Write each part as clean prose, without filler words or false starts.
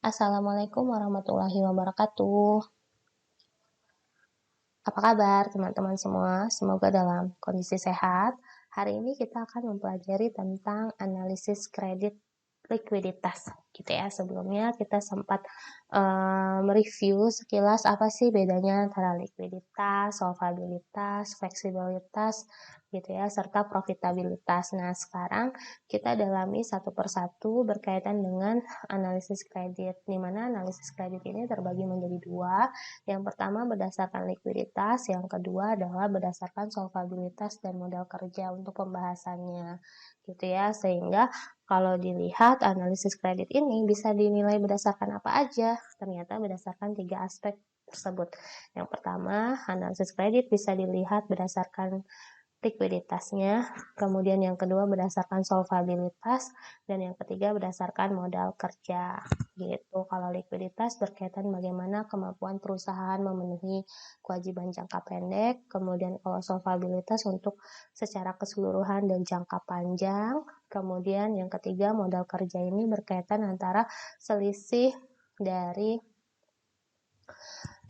Assalamualaikum warahmatullahi wabarakatuh. Apa kabar teman-teman semua? Semoga dalam kondisi sehat. Hari ini kita akan mempelajari tentang analisis kredit likuiditas gitu ya. Sebelumnya kita sempat mereview sekilas apa sih bedanya antara likuiditas, solvabilitas, fleksibilitas gitu ya, serta profitabilitas. Nah, sekarang kita dalami satu persatu berkaitan dengan analisis kredit, di mana analisis kredit ini terbagi menjadi dua. Yang pertama berdasarkan likuiditas, yang kedua adalah berdasarkan solvabilitas dan modal kerja untuk pembahasannya gitu ya. Sehingga kalau dilihat analisis kredit ini bisa dinilai berdasarkan apa aja? Ternyata berdasarkan 3 aspek tersebut. Yang pertama, analisis kredit bisa dilihat berdasarkan likuiditasnya, kemudian yang kedua berdasarkan solvabilitas, dan yang ketiga berdasarkan modal kerja gitu. Kalau likuiditas berkaitan bagaimana kemampuan perusahaan memenuhi kewajiban jangka pendek, kemudian kalau solvabilitas untuk secara keseluruhan dan jangka panjang, kemudian yang ketiga modal kerja ini berkaitan antara selisih dari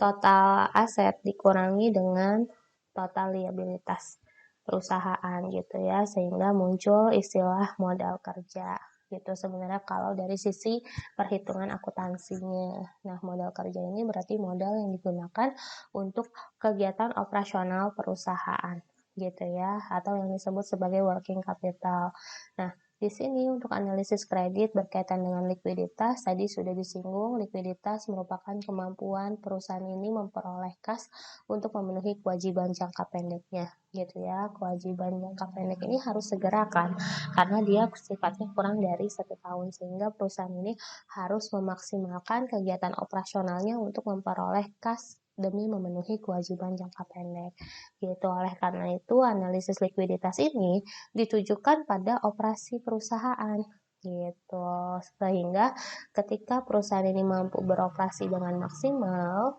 total aset dikurangi dengan total liabilitas perusahaan gitu ya, sehingga muncul istilah modal kerja gitu sebenarnya kalau dari sisi perhitungan akuntansinya. Nah, modal kerja ini berarti modal yang digunakan untuk kegiatan operasional perusahaan gitu ya, atau yang disebut sebagai working capital. Nah, di sini untuk analisis kredit berkaitan dengan likuiditas, tadi sudah disinggung, likuiditas merupakan kemampuan perusahaan ini memperoleh kas untuk memenuhi kewajiban jangka pendeknya, gitu ya. Kewajiban jangka pendek ini harus segera kan, karena dia sifatnya kurang dari 1 tahun, sehingga perusahaan ini harus memaksimalkan kegiatan operasionalnya untuk memperoleh kas demi memenuhi kewajiban jangka pendek. Gitu. Oleh karena itu, analisis likuiditas ini ditujukan pada operasi perusahaan gitu. Sehingga ketika perusahaan ini mampu beroperasi dengan maksimal,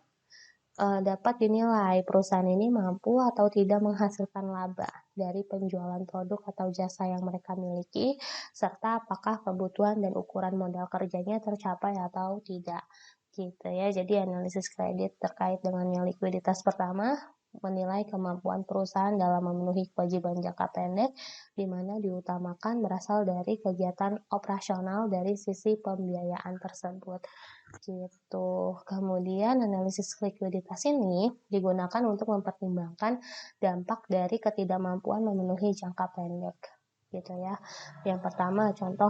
dapat dinilai perusahaan ini mampu atau tidak menghasilkan laba dari penjualan produk atau jasa yang mereka miliki, serta apakah kebutuhan dan ukuran modal kerjanya tercapai atau tidak. Gitu ya. Jadi analisis kredit terkait dengan yang likuiditas pertama menilai kemampuan perusahaan dalam memenuhi kewajiban jangka pendek, di mana diutamakan berasal dari kegiatan operasional dari sisi pembiayaan tersebut. Gitu. Kemudian analisis likuiditas ini digunakan untuk mempertimbangkan dampak dari ketidakmampuan memenuhi jangka pendek. Gitu ya. Yang pertama, contoh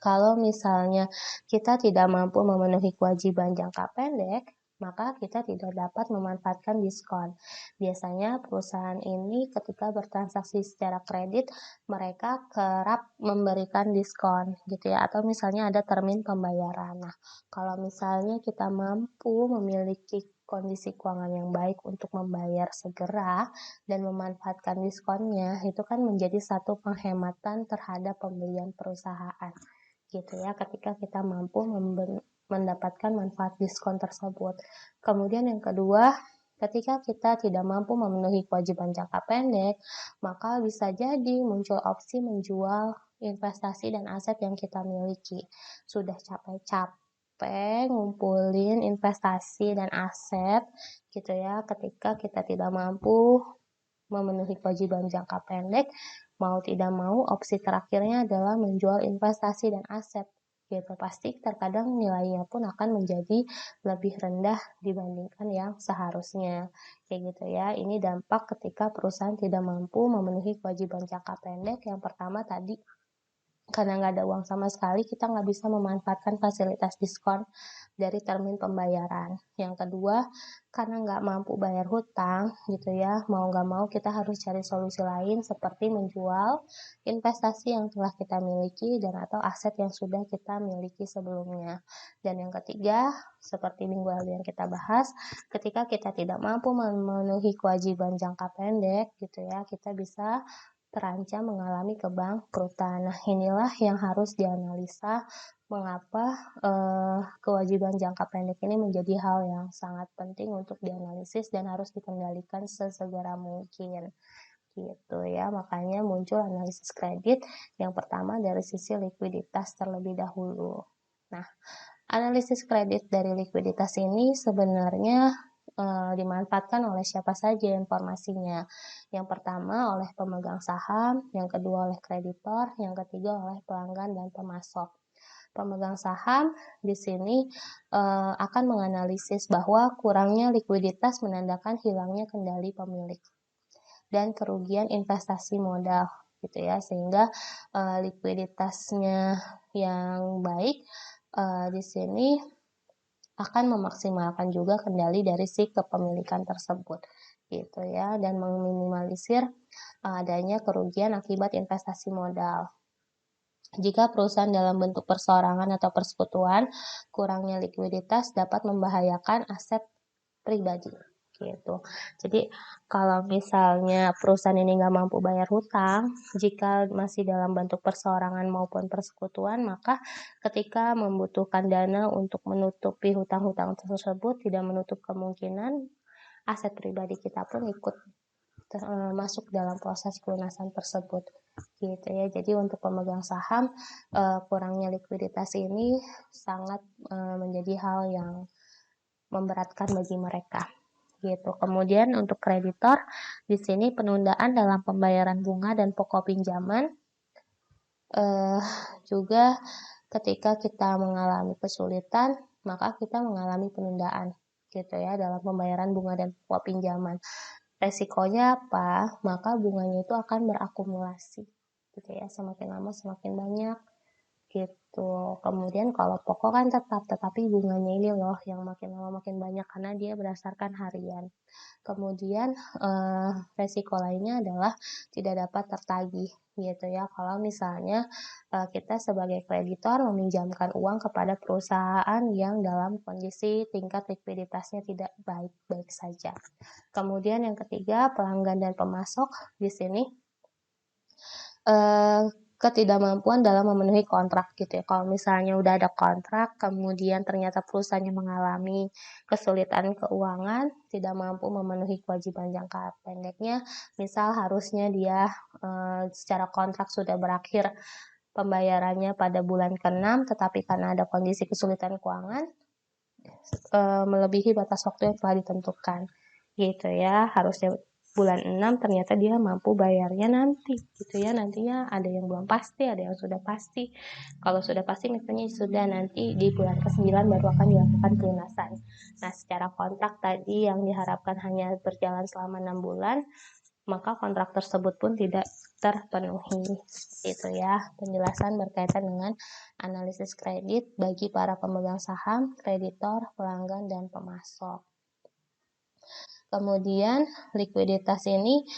kalau misalnya kita tidak mampu memenuhi kewajiban jangka pendek, maka kita tidak dapat memanfaatkan diskon. Biasanya perusahaan ini ketika bertransaksi secara kredit, mereka kerap memberikan diskon gitu ya, atau misalnya ada termin pembayaran. Nah, kalau misalnya kita mampu memiliki kondisi keuangan yang baik untuk membayar segera dan memanfaatkan diskonnya, itu kan menjadi satu penghematan terhadap pembelian perusahaan gitu ya, ketika kita mampu mendapatkan manfaat diskon tersebut. Kemudian yang kedua, ketika kita tidak mampu memenuhi kewajiban jangka pendek, maka bisa jadi muncul opsi menjual investasi dan aset yang kita miliki. Sudah capek-capek ngumpulin investasi dan aset gitu ya, ketika kita tidak mampu memenuhi kewajiban jangka pendek, mau tidak mau opsi terakhirnya adalah menjual investasi dan aset gitu. Pasti terkadang nilainya pun akan menjadi lebih rendah dibandingkan yang seharusnya kayak gitu ya. Ini dampak ketika perusahaan tidak mampu memenuhi kewajiban jangka pendek. Yang pertama tadi, karena nggak ada uang sama sekali, kita nggak bisa memanfaatkan fasilitas diskon dari termin pembayaran. Yang kedua, karena nggak mampu bayar hutang gitu ya, mau nggak mau kita harus cari solusi lain seperti menjual investasi yang telah kita miliki dan atau aset yang sudah kita miliki sebelumnya. Dan yang ketiga, seperti minggu lalu yang kita bahas, ketika kita tidak mampu memenuhi kewajiban jangka pendek gitu ya, kita bisa terancam mengalami kebangkrutan. Nah, inilah yang harus dianalisa mengapa kewajiban jangka pendek ini menjadi hal yang sangat penting untuk dianalisis dan harus dikendalikan sesegera mungkin. Gitu ya, makanya muncul analisis kredit yang pertama dari sisi likuiditas terlebih dahulu. Nah, Analisis kredit dari likuiditas ini sebenarnya dimanfaatkan oleh siapa saja informasinya. Yang pertama oleh pemegang saham, yang kedua oleh kreditor, yang ketiga oleh pelanggan dan pemasok. Pemegang saham di sini akan menganalisis bahwa kurangnya likuiditas menandakan hilangnya kendali pemilik dan kerugian investasi modal gitu ya, sehingga likuiditasnya yang baik di sini akan memaksimalkan juga kendali dari si kepemilikan tersebut gitu ya, dan meminimalisir adanya kerugian akibat investasi modal. Jika perusahaan dalam bentuk perseorangan atau persekutuan, kurangnya likuiditas dapat membahayakan aset pribadi gitu. Jadi kalau misalnya perusahaan ini nggak mampu bayar hutang, jika masih dalam bentuk perseorangan maupun persekutuan, maka ketika membutuhkan dana untuk menutupi hutang-hutang tersebut, tidak menutup kemungkinan aset pribadi kita pun ikut masuk dalam proses pelunasan tersebut gitu ya. Jadi untuk pemegang saham kurangnya likuiditas ini sangat menjadi hal yang memberatkan bagi mereka gitu. Kemudian untuk kreditor di sini penundaan dalam pembayaran bunga dan pokok pinjaman juga ketika kita mengalami kesulitan maka kita mengalami penundaan gitu ya dalam pembayaran bunga dan pokok pinjaman. Resikonya apa? Maka bunganya itu akan berakumulasi gitu ya, semakin lama semakin banyak gitu. Kemudian kalau pokok kan tetap, tetapi bunganya ini loh yang makin lama makin banyak karena dia berdasarkan harian. Kemudian resiko lainnya adalah tidak dapat tertagih gitu ya. Kalau misalnya kita sebagai kreditor meminjamkan uang kepada perusahaan yang dalam kondisi tingkat likuiditasnya tidak baik-baik saja. Kemudian yang ketiga, pelanggan dan pemasok di sini ketidakmampuan dalam memenuhi kontrak gitu ya. Kalau misalnya udah ada kontrak, kemudian ternyata perusahaannya mengalami kesulitan keuangan, tidak mampu memenuhi kewajiban jangka pendeknya, misal harusnya dia secara kontrak sudah berakhir pembayarannya pada bulan ke-6, tetapi karena ada kondisi kesulitan keuangan, melebihi batas waktu yang telah ditentukan gitu ya, harusnya bulan 6 ternyata dia mampu bayarnya nanti gitu ya, nantinya ada yang belum pasti, ada yang sudah pasti. Kalau sudah pasti misalnya sudah nanti di bulan ke-9 baru akan dilakukan pelunasan. Nah secara kontrak tadi yang diharapkan hanya berjalan selama 6 bulan, maka kontrak tersebut pun tidak terpenuhi. Itu ya penjelasan berkaitan dengan analisis kredit bagi para pemegang saham, kreditor, pelanggan, dan pemasok. Kemudian likuiditas ini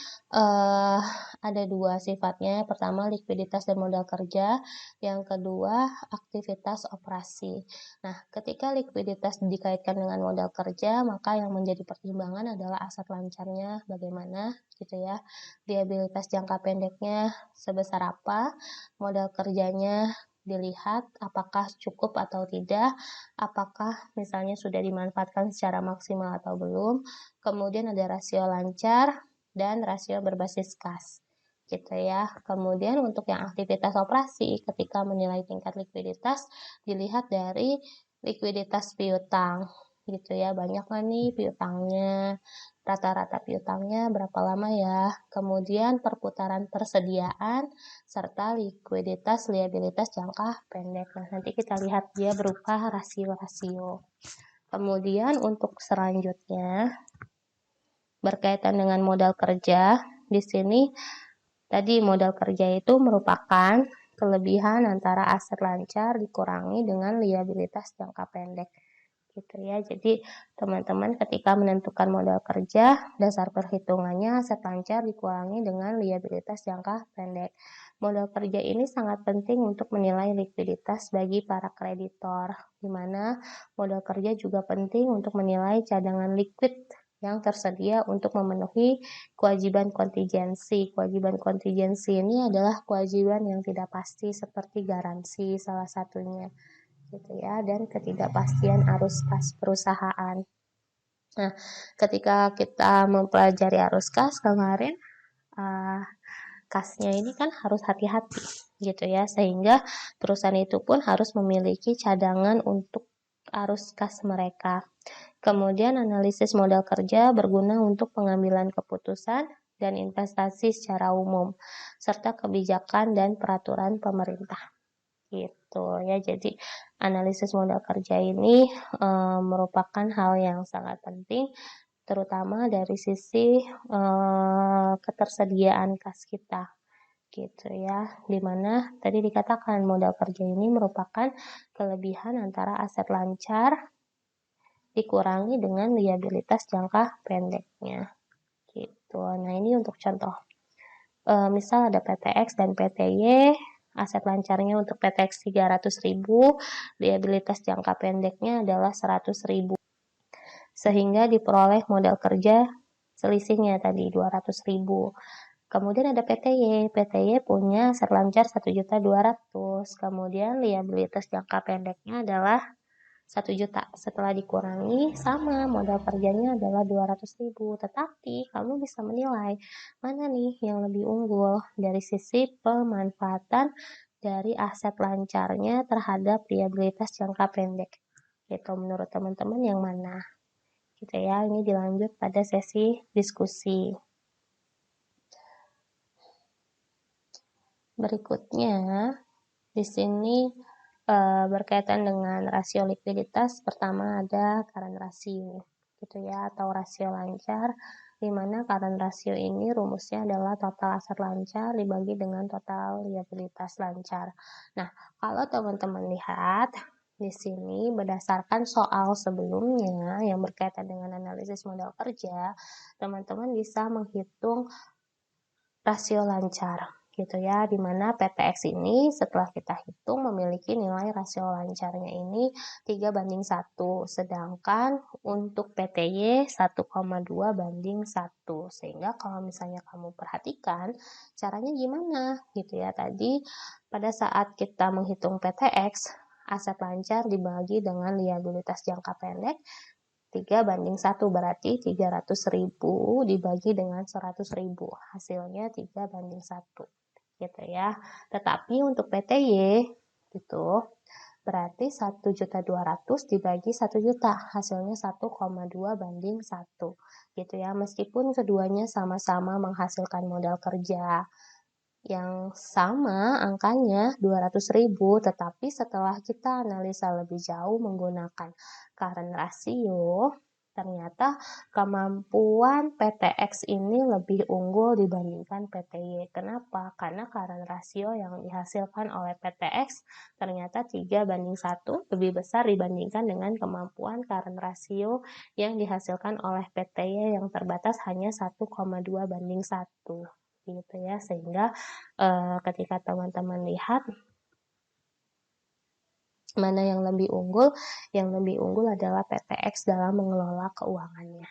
ada dua sifatnya. Pertama likuiditas dan modal kerja, yang kedua aktivitas operasi. Nah, ketika likuiditas dikaitkan dengan modal kerja, maka yang menjadi pertimbangan adalah aset lancarnya bagaimana gitu ya. Liabilitas jangka pendeknya sebesar apa, modal kerjanya dilihat apakah cukup atau tidak, apakah misalnya sudah dimanfaatkan secara maksimal atau belum. Kemudian ada rasio lancar dan rasio berbasis kas gitu ya. Kemudian untuk yang aktivitas operasi ketika menilai tingkat likuiditas dilihat dari likuiditas piutang gitu ya. Banyak nggak nih piutangnya, rata-rata piutangnya berapa lama ya. Kemudian perputaran persediaan serta likuiditas liabilitas jangka pendek. Nah, nanti kita lihat dia berupa rasio-rasio. Kemudian untuk selanjutnya berkaitan dengan modal kerja, di sini tadi modal kerja itu merupakan kelebihan antara aset lancar dikurangi dengan liabilitas jangka pendek gitu ya. Jadi teman-teman ketika menentukan modal kerja, dasar perhitungannya aset lancar dikurangi dengan liabilitas jangka pendek. Modal kerja ini sangat penting untuk menilai likuiditas bagi para kreditor, di mana modal kerja juga penting untuk menilai cadangan likuid yang tersedia untuk memenuhi kewajiban kontingensi. Kewajiban kontingensi ini adalah kewajiban yang tidak pasti seperti garansi salah satunya gitu ya, dan ketidakpastian arus kas perusahaan. Nah, ketika kita mempelajari arus kas kemarin, kasnya ini kan harus hati-hati gitu ya, sehingga perusahaan itu pun harus memiliki cadangan untuk arus kas mereka. Kemudian analisis modal kerja berguna untuk pengambilan keputusan dan investasi secara umum, serta kebijakan dan peraturan pemerintah. Gitu ya, jadi analisis modal kerja ini merupakan hal yang sangat penting, terutama dari sisi ketersediaan kas kita. Gitu ya, dimana tadi dikatakan modal kerja ini merupakan kelebihan antara aset lancar dikurangi dengan liabilitas jangka pendeknya. Gitu. Nah, ini untuk contoh. Misal ada PTX dan PTY, aset lancarnya untuk PTX 300.000, liabilitas jangka pendeknya adalah 100.000. Sehingga diperoleh modal kerja selisihnya tadi 200.000. Kemudian ada PTY. PTY punya aset lancar 1.200.000. Kemudian liabilitas jangka pendeknya adalah 1 juta. Setelah dikurangi sama modal kerjanya adalah 200.000. Tetapi kamu bisa menilai mana nih yang lebih unggul dari sisi pemanfaatan dari aset lancarnya terhadap liabilitas jangka pendek. Gitu menurut teman-teman yang mana? Gitu ya. Ini dilanjut pada sesi diskusi. Berikutnya, di sini berkaitan dengan rasio likuiditas, pertama ada current ratio, gitu ya, atau rasio lancar, di mana current ratio ini rumusnya adalah total aset lancar dibagi dengan total liabilitas lancar. Nah, kalau teman-teman lihat di sini berdasarkan soal sebelumnya yang berkaitan dengan analisis modal kerja, teman-teman bisa menghitung rasio lancar gitu ya, dimana PTX ini setelah kita hitung memiliki nilai rasio lancarnya ini 3:1, sedangkan untuk PTY 1,2:1, sehingga kalau misalnya kamu perhatikan caranya gimana gitu ya, tadi pada saat kita menghitung PTX, aset lancar dibagi dengan liabilitas jangka pendek 3:1, berarti 300.000 dibagi dengan 100.000, hasilnya 3:1 gitu ya. Tetapi untuk PTY gitu berarti 1.200.000 dibagi 1 juta, hasilnya 1,2:1 gitu ya. Meskipun keduanya sama-sama menghasilkan modal kerja yang sama angkanya 200.000, tetapi setelah kita analisa lebih jauh menggunakan current ratio, ternyata kemampuan PTX ini lebih unggul dibandingkan PTY. Kenapa? Karena current ratio yang dihasilkan oleh PTX ternyata 3:1, lebih besar dibandingkan dengan kemampuan current ratio yang dihasilkan oleh PTY yang terbatas hanya 1,2:1 gitu ya, sehingga ketika teman-teman lihat mana yang lebih unggul adalah PTX dalam mengelola keuangannya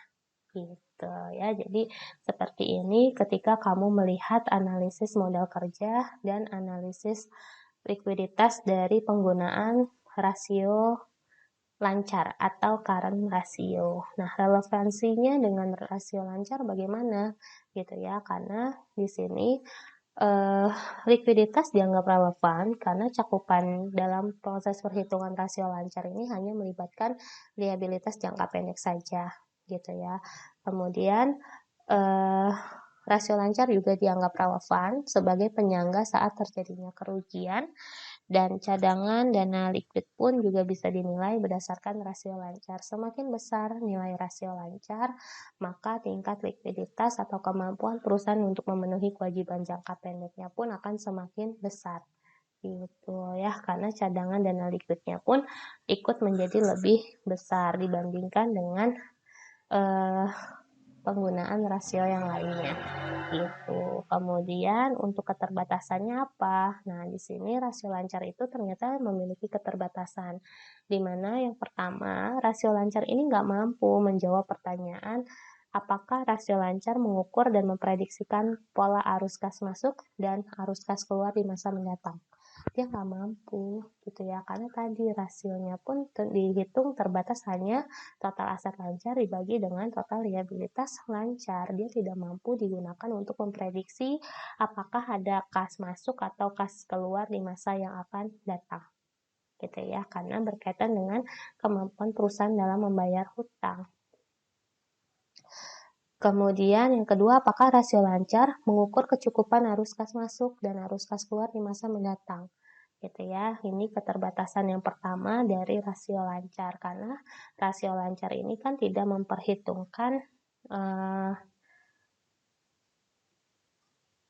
gitu ya. Jadi seperti ini ketika kamu melihat analisis modal kerja dan analisis likuiditas dari penggunaan rasio lancar atau current ratio. Nah, relevansinya dengan rasio lancar bagaimana gitu ya, karena di sini likuiditas dianggap relevan karena cakupan dalam proses perhitungan rasio lancar ini hanya melibatkan liabilitas jangka pendek saja gitu ya. Kemudian rasio lancar juga dianggap relevan sebagai penyangga saat terjadinya kerugian, dan cadangan dana likuid pun juga bisa dinilai berdasarkan rasio lancar. Semakin besar nilai rasio lancar, maka tingkat likuiditas atau kemampuan perusahaan untuk memenuhi kewajiban jangka pendeknya pun akan semakin besar. Gitu ya, karena cadangan dana likuidnya pun ikut menjadi lebih besar dibandingkan dengan penggunaan rasio yang lainnya gitu. Kemudian untuk keterbatasannya apa? Nah, di sini rasio lancar itu ternyata memiliki keterbatasan, di mana yang pertama, rasio lancar ini nggak mampu menjawab pertanyaan apakah rasio lancar mengukur dan memprediksikan pola arus kas masuk dan arus kas keluar di masa mendatang. Dia nggak mampu gitu ya, karena tadi rasionya pun dihitung terbatas hanya total aset lancar dibagi dengan total liabilitas lancar. Dia tidak mampu digunakan untuk memprediksi apakah ada kas masuk atau kas keluar di masa yang akan datang. gitu ya, karena berkaitan dengan kemampuan perusahaan dalam membayar hutang. Kemudian yang kedua, apakah rasio lancar mengukur kecukupan arus kas masuk dan arus kas keluar di masa mendatang. Gitu ya. Ini keterbatasan yang pertama dari rasio lancar, karena rasio lancar ini kan tidak memperhitungkan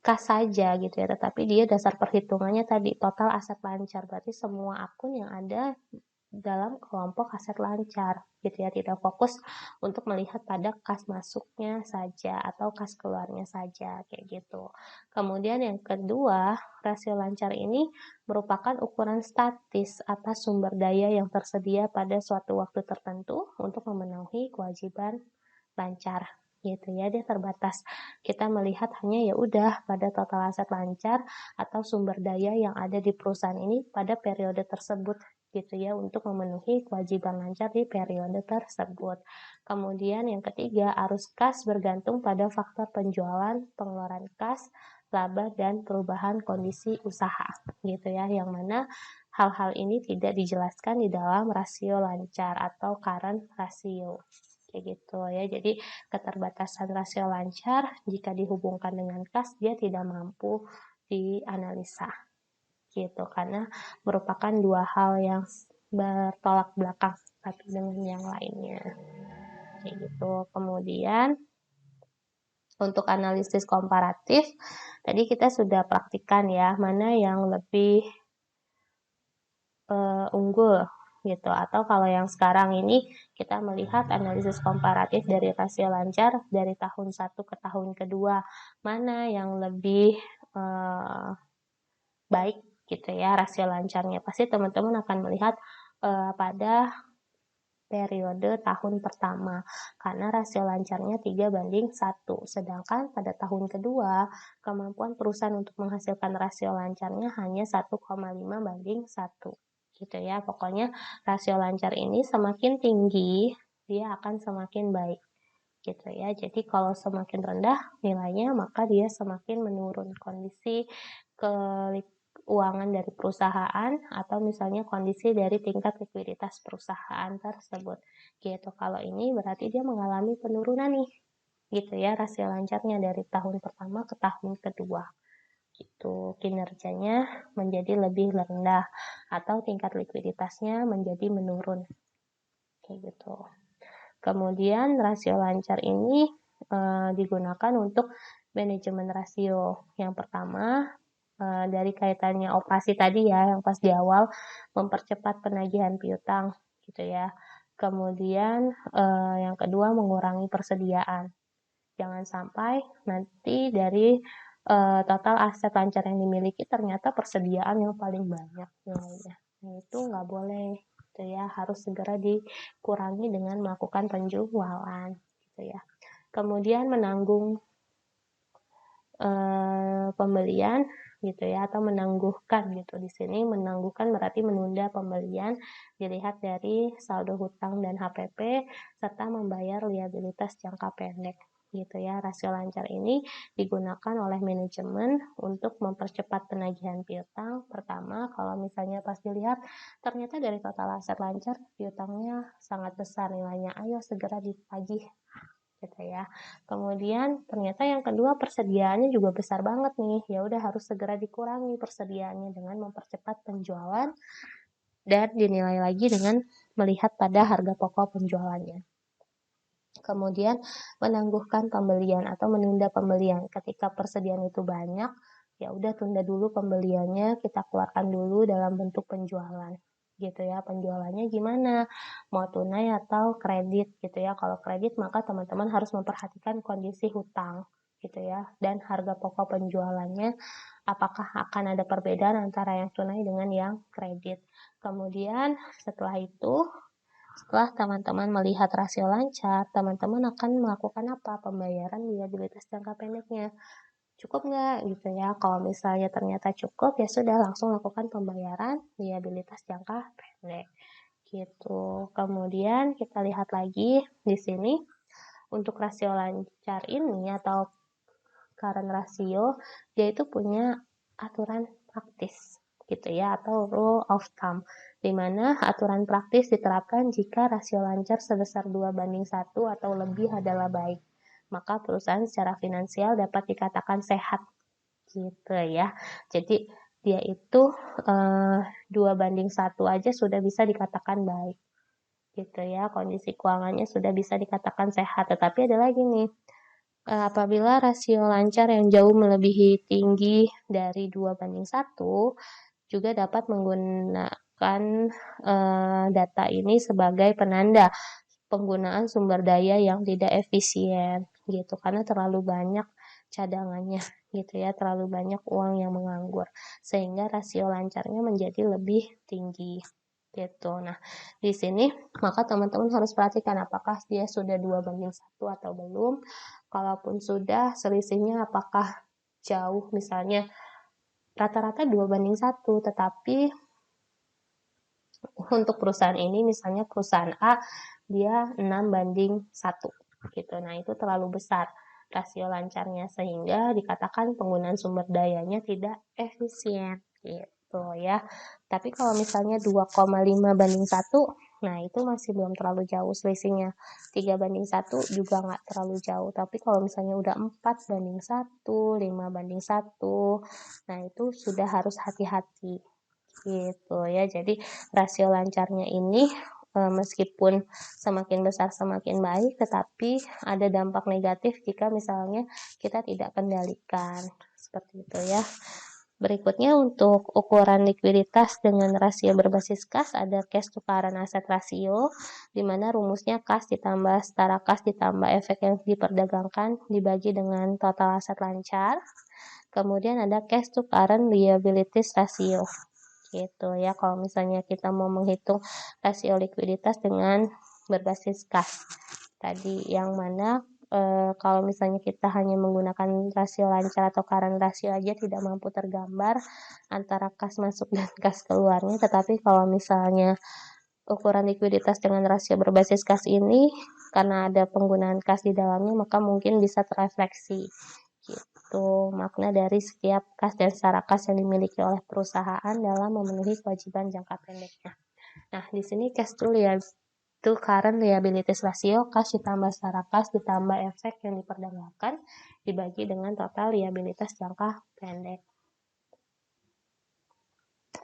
kas saja gitu ya, tetapi dia dasar perhitungannya tadi total aset lancar, berarti semua akun yang ada dalam kelompok aset lancar gitu ya, tidak fokus untuk melihat pada kas masuknya saja atau kas keluarnya saja kayak gitu. Kemudian yang kedua, rasio lancar ini merupakan ukuran statis atas sumber daya yang tersedia pada suatu waktu tertentu untuk memenuhi kewajiban lancar gitu ya, dia terbatas. Kita melihat hanya ya udah pada total aset lancar atau sumber daya yang ada di perusahaan ini pada periode tersebut gitu ya, untuk memenuhi kewajiban lancar di periode tersebut. Kemudian yang ketiga, arus kas bergantung pada faktor penjualan, pengeluaran kas, laba, dan perubahan kondisi usaha gitu ya, yang mana hal-hal ini tidak dijelaskan di dalam rasio lancar atau current ratio kayak gitu ya. Jadi keterbatasan rasio lancar jika dihubungkan dengan kas, dia tidak mampu dianalisa gitu, karena merupakan dua hal yang bertolak belakang satu dengan yang lainnya kayak gitu. Kemudian untuk analisis komparatif tadi kita sudah praktikan ya, mana yang lebih unggul gitu, atau kalau yang sekarang ini kita melihat analisis komparatif dari rasio lancar dari tahun 1 ke tahun kedua, mana yang lebih baik gitu ya rasio lancarnya. Pasti teman-teman akan melihat pada periode tahun pertama, karena rasio lancarnya 3:1, sedangkan pada tahun kedua kemampuan perusahaan untuk menghasilkan rasio lancarnya hanya 1,5:1 gitu ya. Pokoknya rasio lancar ini semakin tinggi dia akan semakin baik gitu ya. Jadi kalau semakin rendah nilainya, maka dia semakin menurun kondisi keuangan dari perusahaan atau misalnya kondisi dari tingkat likuiditas perusahaan tersebut gitu. Kalau ini berarti dia mengalami penurunan nih gitu ya, rasio lancarnya dari tahun pertama ke tahun kedua gitu, kinerjanya menjadi lebih rendah atau tingkat likuiditasnya menjadi menurun kayak gitu. Kemudian rasio lancar ini digunakan untuk manajemen rasio. Yang pertama dari kaitannya operasi tadi ya, yang pas di awal mempercepat penagihan piutang gitu ya. Kemudian yang kedua mengurangi persediaan. Jangan sampai nanti dari total aset lancar yang dimiliki ternyata persediaan yang paling banyak nilainya. Nah, itu nggak boleh gitu ya, harus segera dikurangi dengan melakukan penjualan gitu ya. Kemudian menanggung pembelian gitu ya, atau menangguhkan gitu. Di sini menangguhkan berarti menunda pembelian, dilihat dari saldo hutang dan HPP serta membayar liabilitas jangka pendek gitu ya. Rasio lancar ini digunakan oleh manajemen untuk mempercepat penagihan piutang. Pertama, kalau misalnya pas dilihat ternyata dari total aset lancar piutangnya sangat besar nilainya, ayo segera ditagih gitu ya. Kemudian ternyata yang kedua persediaannya juga besar banget nih, ya udah harus segera dikurangi persediaannya dengan mempercepat penjualan dan dinilai lagi dengan melihat pada harga pokok penjualannya. Kemudian menangguhkan pembelian atau menunda pembelian. Ketika persediaan itu banyak, ya udah tunda dulu pembeliannya, kita keluarkan dulu dalam bentuk penjualan gitu ya. Penjualannya gimana, mau tunai atau kredit gitu ya. Kalau kredit maka teman-teman harus memperhatikan kondisi hutang gitu ya, dan harga pokok penjualannya apakah akan ada perbedaan antara yang tunai dengan yang kredit. Kemudian setelah itu, setelah teman-teman melihat rasio lancar, teman-teman akan melakukan apa? Pembayaran liabilitas jangka pendeknya. Cukup nggak gitu ya? Kalau misalnya ternyata cukup, ya sudah langsung lakukan pembayaran liabilitas jangka pendek. Gitu. Kemudian kita lihat lagi di sini untuk rasio lancar ini atau current ratio, dia itu punya aturan praktis gitu ya, atau rule of thumb, di mana aturan praktis diterapkan jika rasio lancar sebesar 2:1 atau lebih adalah baik. Maka perusahaan secara finansial dapat dikatakan sehat, gitu ya. Jadi dia itu 2:1 aja sudah bisa dikatakan baik, gitu ya. Kondisi keuangannya sudah bisa dikatakan sehat. Tetapi ada lagi nih, apabila rasio lancar yang jauh melebihi tinggi dari 2:1, juga dapat menggunakan data ini sebagai penanda penggunaan sumber daya yang tidak efisien gitu, karena terlalu banyak cadangannya gitu ya, terlalu banyak uang yang menganggur sehingga rasio lancarnya menjadi lebih tinggi gitu. Nah, di sini maka teman-teman harus perhatikan apakah dia sudah 2:1 atau belum. Kalaupun sudah, selisihnya apakah jauh, misalnya rata-rata 2:1, tetapi untuk perusahaan ini, misalnya perusahaan A, dia 6:1 gitu. Nah, itu terlalu besar rasio lancarnya sehingga dikatakan penggunaan sumber dayanya tidak efisien gitu ya. Tapi kalau misalnya 2,5:1, nah itu masih belum terlalu jauh selisihnya. 3:1 juga nggak terlalu jauh. Tapi kalau misalnya udah 4:1, 5:1, nah itu sudah harus hati-hati gitu ya. Jadi rasio lancarnya ini meskipun semakin besar semakin baik, tetapi ada dampak negatif jika misalnya kita tidak kendalikan seperti itu ya. Berikutnya untuk ukuran likuiditas dengan rasio berbasis kas ada cash to current asset ratio, di mana rumusnya kas ditambah setara kas ditambah efek yang diperdagangkan dibagi dengan total aset lancar. Kemudian ada cash to current liabilities ratio gitu ya, kalau misalnya kita mau menghitung rasio likuiditas dengan berbasis kas tadi, yang mana kalau misalnya kita hanya menggunakan rasio lancar atau current rasio aja tidak mampu tergambar antara kas masuk dan kas keluarnya, tetapi kalau misalnya ukuran likuiditas dengan rasio berbasis kas ini karena ada penggunaan kas di dalamnya, maka mungkin bisa terefleksi gitu makna dari setiap kas dan secara kas yang dimiliki oleh perusahaan dalam memenuhi kewajiban jangka pendeknya. Nah, di sini cash to current liabilities ratio, kas ditambah secara kas ditambah efek yang diperdagangkan dibagi dengan total liabilitas jangka pendek.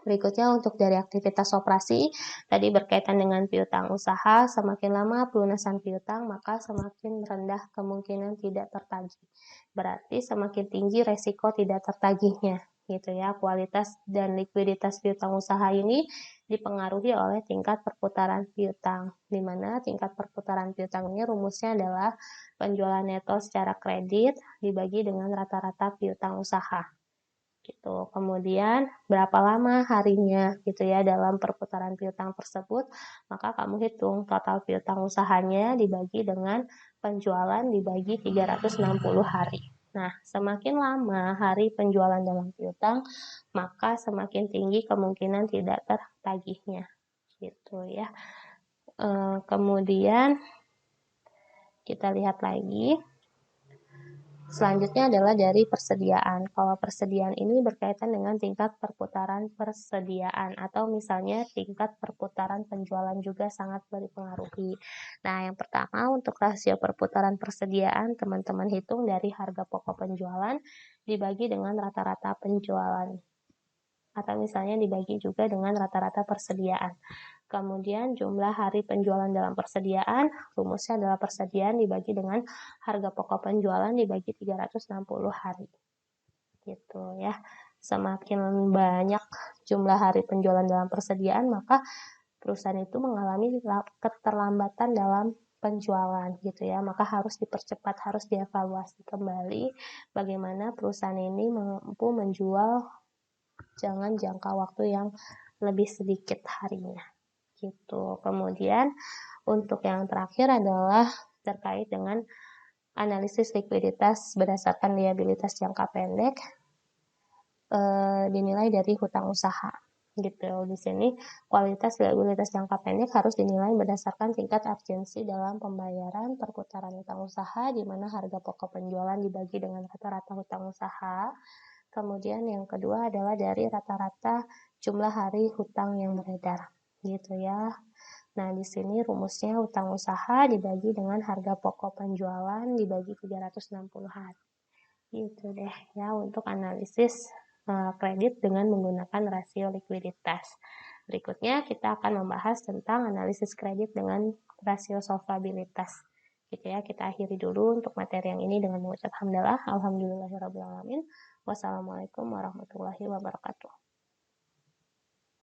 Berikutnya untuk dari aktivitas operasi, tadi berkaitan dengan piutang usaha, semakin lama pelunasan piutang, maka semakin rendah kemungkinan tidak tertagih. Berarti semakin tinggi resiko tidak tertagihnya, gitu ya. Kualitas dan likuiditas piutang usaha ini dipengaruhi oleh tingkat perputaran piutang, di mana tingkat perputaran piutang ini rumusnya adalah penjualan neto secara kredit dibagi dengan rata-rata piutang usaha. Gitu. Kemudian berapa lama harinya gitu ya dalam perputaran piutang tersebut, maka kamu hitung total piutang usahanya dibagi dengan penjualan dibagi 360 hari. Nah, semakin lama hari penjualan dalam piutang, maka semakin tinggi kemungkinan tidak tertagihnya. Gitu ya. Kemudian kita lihat lagi. Selanjutnya adalah dari persediaan. Kalau persediaan ini berkaitan dengan tingkat perputaran persediaan atau misalnya tingkat perputaran penjualan juga sangat berpengaruhi. Nah, yang pertama untuk rasio perputaran persediaan, teman-teman hitung dari harga pokok penjualan dibagi dengan rata-rata penjualan. Atau misalnya dibagi juga dengan rata-rata persediaan. Kemudian jumlah hari penjualan dalam persediaan, rumusnya adalah persediaan dibagi dengan harga pokok penjualan dibagi 360 hari. Gitu ya. Semakin banyak jumlah hari penjualan dalam persediaan, maka perusahaan itu mengalami keterlambatan dalam penjualan gitu ya. Maka harus dipercepat, harus dievaluasi kembali bagaimana perusahaan ini mampu menjual jangan jangka waktu yang lebih sedikit harinya. Gitu. Kemudian untuk yang terakhir adalah terkait dengan analisis likuiditas berdasarkan liabilitas jangka pendek dinilai dari hutang usaha. Gitu. Di sini kualitas liabilitas jangka pendek harus dinilai berdasarkan tingkat urgensi dalam pembayaran perputaran hutang usaha di mana harga pokok penjualan dibagi dengan rata-rata hutang usaha. Kemudian yang kedua adalah dari rata-rata jumlah hari hutang yang beredar gitu ya. Nah, di sini rumusnya hutang usaha dibagi dengan harga pokok penjualan dibagi 360 hari. Gitu deh ya untuk analisis kredit dengan menggunakan rasio likuiditas. Berikutnya kita akan membahas tentang analisis kredit dengan rasio solvabilitas. Gitu ya, kita akhiri dulu untuk materi yang ini dengan mengucap hamdalah, alhamdulillahirabbil alamin. Wassalamualaikum warahmatullahi wabarakatuh.